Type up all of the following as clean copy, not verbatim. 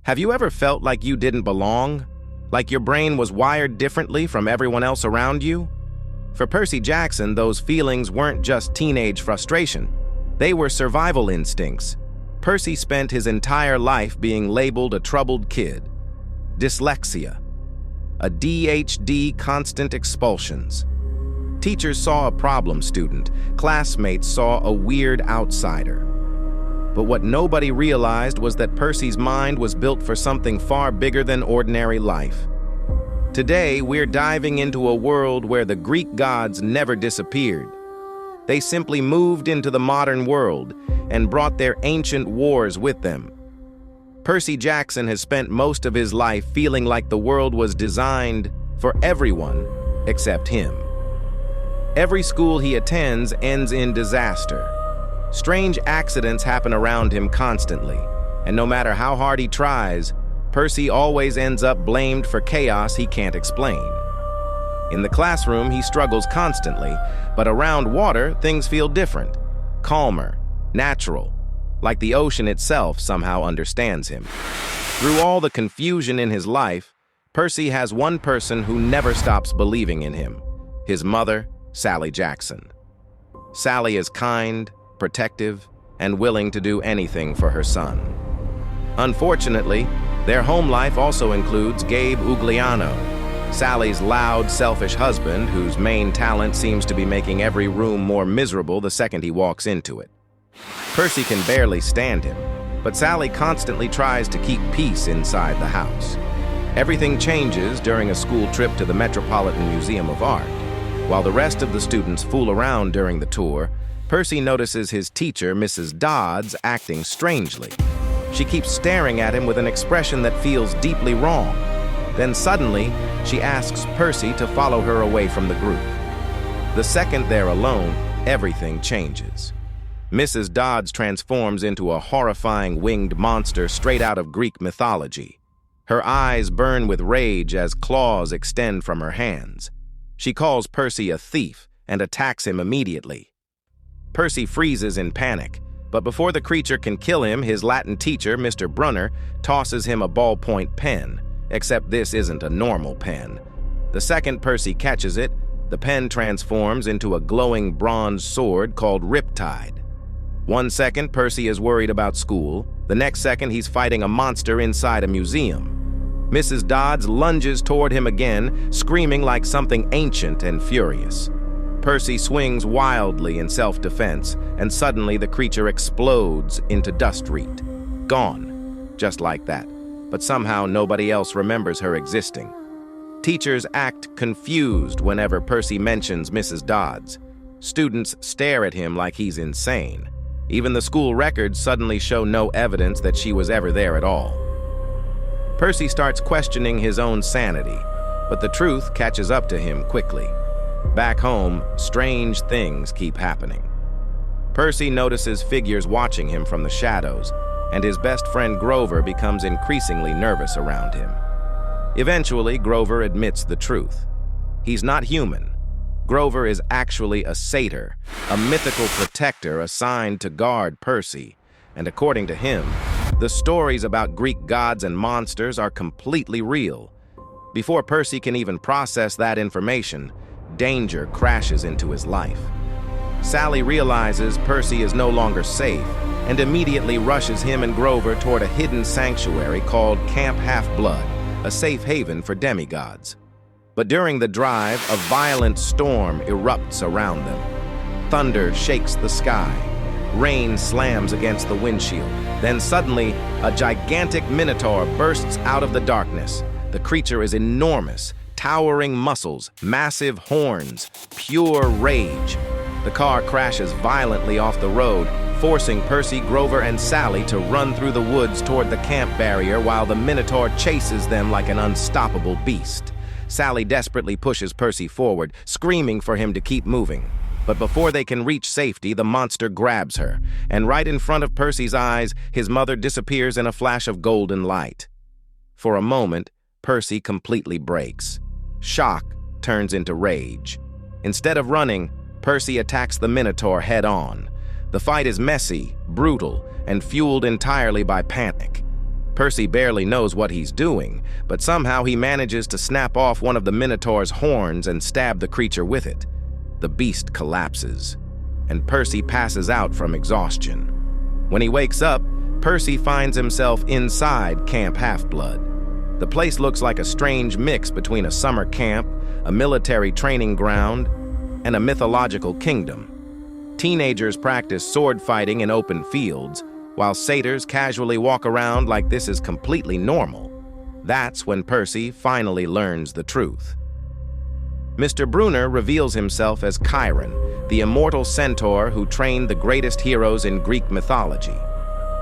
Have you ever felt like you didn't belong? Like your brain was wired differently from everyone else around you? For Percy Jackson, those feelings weren't just teenage frustration. They were survival instincts. Percy spent his entire life being labeled a troubled kid. Dyslexia. ADHD, constant expulsions. Teachers saw a problem student. Classmates saw a weird outsider. But what nobody realized was that Percy's mind was built for something far bigger than ordinary life. Today, we're diving into a world where the Greek gods never disappeared. They simply moved into the modern world and brought their ancient wars with them. Percy Jackson has spent most of his life feeling like the world was designed for everyone except him. Every school he attends ends in disaster. Strange accidents happen around him constantly, and no matter how hard he tries, Percy always ends up blamed for chaos he can't explain. In the classroom, he struggles constantly, but around water, things feel different, calmer, natural, like the ocean itself somehow understands him. Through all the confusion in his life, Percy has one person who never stops believing in him: his mother, Sally Jackson. Sally is kind, protective, and willing to do anything for her son. Unfortunately, their home life also includes Gabe Ugliano, Sally's loud, selfish husband, whose main talent seems to be making every room more miserable the second he walks into it. Percy can barely stand him, but Sally constantly tries to keep peace inside the house. Everything changes during a school trip to the Metropolitan Museum of Art. While the rest of the students fool around during the tour, Percy notices his teacher, Mrs. Dodds, acting strangely. She keeps staring at him with an expression that feels deeply wrong. Then suddenly, she asks Percy to follow her away from the group. The second they're alone, everything changes. Mrs. Dodds transforms into a horrifying winged monster straight out of Greek mythology. Her eyes burn with rage as claws extend from her hands. She calls Percy a thief and attacks him immediately. Percy freezes in panic, but before the creature can kill him, his Latin teacher, Mr. Brunner, tosses him a ballpoint pen, except this isn't a normal pen. The second Percy catches it, the pen transforms into a glowing bronze sword called Riptide. 1 second, Percy is worried about school. The next second, he's fighting a monster inside a museum. Mrs. Dodds lunges toward him again, screaming like something ancient and furious. Percy swings wildly in self-defense, and suddenly the creature explodes into dust-reet. Gone, just like that. But somehow nobody else remembers her existing. Teachers act confused whenever Percy mentions Mrs. Dodds. Students stare at him like he's insane. Even the school records suddenly show no evidence that she was ever there at all. Percy starts questioning his own sanity, but the truth catches up to him quickly. Back home, strange things keep happening. Percy notices figures watching him from the shadows, and his best friend Grover becomes increasingly nervous around him. Eventually, Grover admits the truth. He's not human. Grover is actually a satyr, a mythical protector assigned to guard Percy, and according to him, the stories about Greek gods and monsters are completely real. Before Percy can even process that information, danger crashes into his life. Sally realizes Percy is no longer safe and immediately rushes him and Grover toward a hidden sanctuary called Camp Half-Blood, a safe haven for demigods. But during the drive, a violent storm erupts around them. Thunder shakes the sky. Rain slams against the windshield. Then suddenly, a gigantic minotaur bursts out of the darkness. The creature is enormous, towering muscles, massive horns, pure rage. The car crashes violently off the road, forcing Percy, Grover, and Sally to run through the woods toward the camp barrier while the Minotaur chases them like an unstoppable beast. Sally desperately pushes Percy forward, screaming for him to keep moving. But before they can reach safety, the monster grabs her, and right in front of Percy's eyes, his mother disappears in a flash of golden light. For a moment, Percy completely breaks. Shock turns into rage. Instead of running, Percy attacks the Minotaur head-on. The fight is messy, brutal, and fueled entirely by panic. Percy barely knows what he's doing, but somehow he manages to snap off one of the Minotaur's horns and stab the creature with it. The beast collapses, and Percy passes out from exhaustion. When he wakes up, Percy finds himself inside Camp Half-Blood. The place looks like a strange mix between a summer camp, a military training ground, and a mythological kingdom. Teenagers practice sword fighting in open fields, while satyrs casually walk around like this is completely normal. That's when Percy finally learns the truth. Mr. Brunner reveals himself as Chiron, the immortal centaur who trained the greatest heroes in Greek mythology.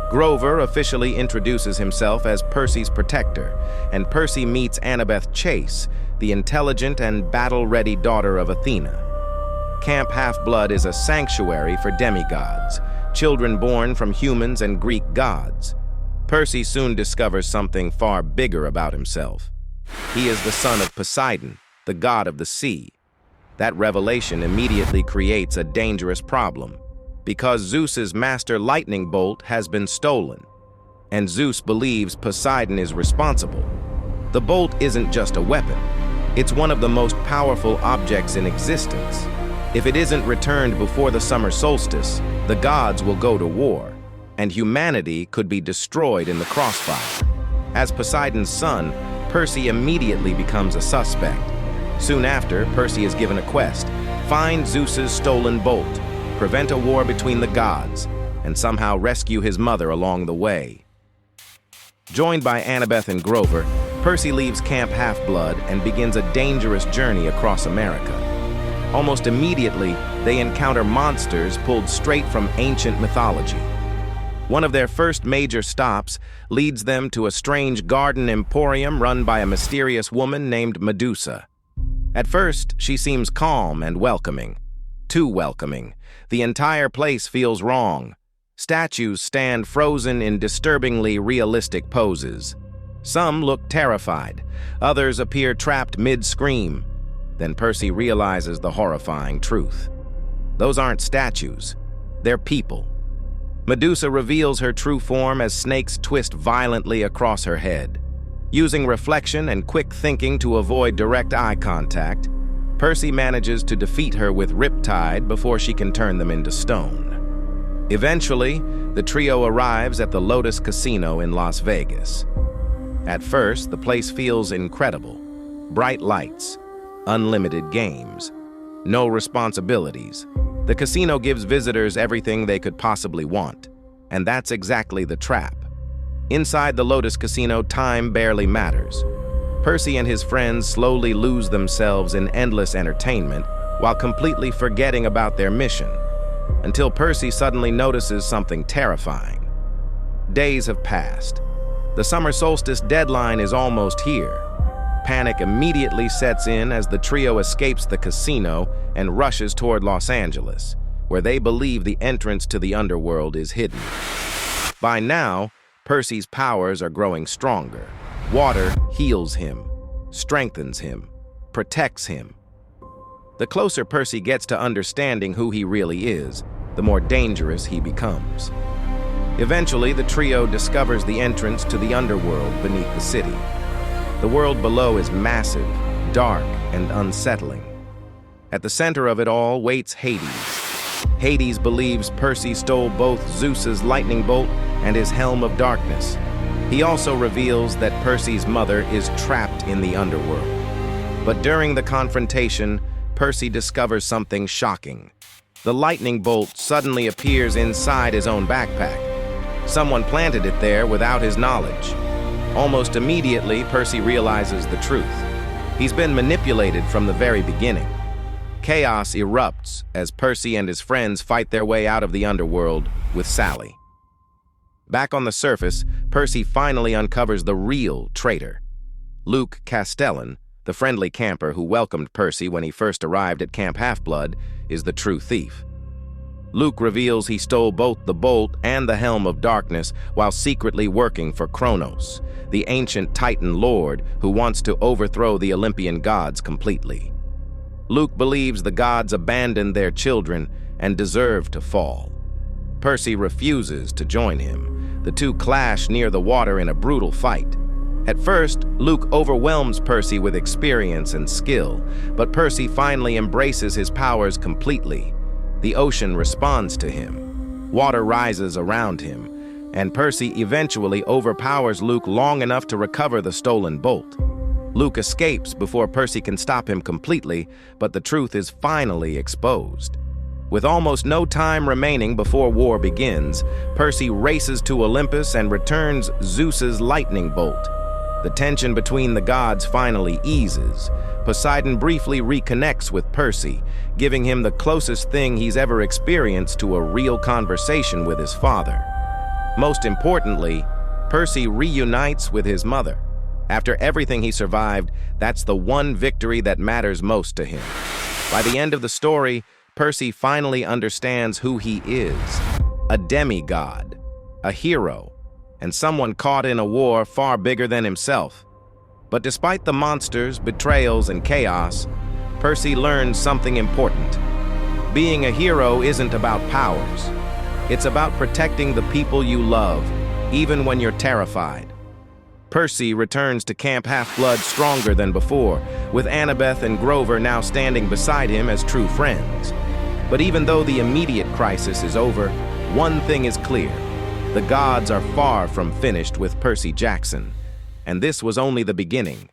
Grover officially introduces himself as Percy's protector, and Percy meets Annabeth Chase, the intelligent and battle-ready daughter of Athena. Camp Half-Blood is a sanctuary for demigods, children born from humans and Greek gods. Percy soon discovers something far bigger about himself. He is the son of Poseidon, the god of the sea. That revelation immediately creates a dangerous problem, because Zeus's master lightning bolt has been stolen, and Zeus believes Poseidon is responsible. The bolt isn't just a weapon. It's one of the most powerful objects in existence. If it isn't returned before the summer solstice, the gods will go to war, and humanity could be destroyed in the crossfire. As Poseidon's son, Percy immediately becomes a suspect. Soon after, Percy is given a quest: find Zeus's stolen bolt, prevent a war between the gods, and somehow rescue his mother along the way. Joined by Annabeth and Grover, Percy leaves Camp Half-Blood and begins a dangerous journey across America. Almost immediately, they encounter monsters pulled straight from ancient mythology. One of their first major stops leads them to a strange garden emporium run by a mysterious woman named Medusa. At first, she seems calm and welcoming. Too welcoming. The entire place feels wrong. Statues stand frozen in disturbingly realistic poses. Some look terrified. Others appear trapped mid-scream. Then Percy realizes the horrifying truth. Those aren't statues. They're people. Medusa reveals her true form as snakes twist violently across her head. Using reflection and quick thinking to avoid direct eye contact, Percy manages to defeat her with Riptide before she can turn them into stone. Eventually, the trio arrives at the Lotus Casino in Las Vegas. At first, the place feels incredible. Bright lights, unlimited games, no responsibilities. The casino gives visitors everything they could possibly want, and that's exactly the trap. Inside the Lotus Casino, time barely matters. Percy and his friends slowly lose themselves in endless entertainment while completely forgetting about their mission, until Percy suddenly notices something terrifying. Days have passed. The summer solstice deadline is almost here. Panic immediately sets in as the trio escapes the casino and rushes toward Los Angeles, where they believe the entrance to the underworld is hidden. By now, Percy's powers are growing stronger. Water heals him, strengthens him, protects him. The closer Percy gets to understanding who he really is, the more dangerous he becomes. Eventually, the trio discovers the entrance to the underworld beneath the city. The world below is massive, dark, and unsettling. At the center of it all waits Hades. Hades believes Percy stole both Zeus's lightning bolt and his helm of darkness. He also reveals that Percy's mother is trapped in the underworld. But during the confrontation, Percy discovers something shocking. The lightning bolt suddenly appears inside his own backpack. Someone planted it there without his knowledge. Almost immediately, Percy realizes the truth. He's been manipulated from the very beginning. Chaos erupts as Percy and his friends fight their way out of the underworld with Sally. Back on the surface, Percy finally uncovers the real traitor. Luke Castellan, the friendly camper who welcomed Percy when he first arrived at Camp Half-Blood, is the true thief. Luke reveals he stole both the bolt and the helm of darkness while secretly working for Kronos, the ancient Titan lord who wants to overthrow the Olympian gods completely. Luke believes the gods abandoned their children and deserve to fall. Percy refuses to join him, The two clash near the water in a brutal fight. At first, Luke overwhelms Percy with experience and skill, but Percy finally embraces his powers completely. The ocean responds to him. Water rises around him, and Percy eventually overpowers Luke long enough to recover the stolen bolt. Luke escapes before Percy can stop him completely, but the truth is finally exposed. With almost no time remaining before war begins, Percy races to Olympus and returns Zeus's lightning bolt. The tension between the gods finally eases. Poseidon briefly reconnects with Percy, giving him the closest thing he's ever experienced to a real conversation with his father. Most importantly, Percy reunites with his mother. After everything he survived, that's the one victory that matters most to him. By the end of the story, Percy finally understands who he is: a demigod, a hero, and someone caught in a war far bigger than himself. But despite the monsters, betrayals, and chaos, Percy learns something important. Being a hero isn't about powers. It's about protecting the people you love, even when you're terrified. Percy returns to Camp Half-Blood stronger than before, with Annabeth and Grover now standing beside him as true friends. But even though the immediate crisis is over, one thing is clear: the gods are far from finished with Percy Jackson. And this was only the beginning.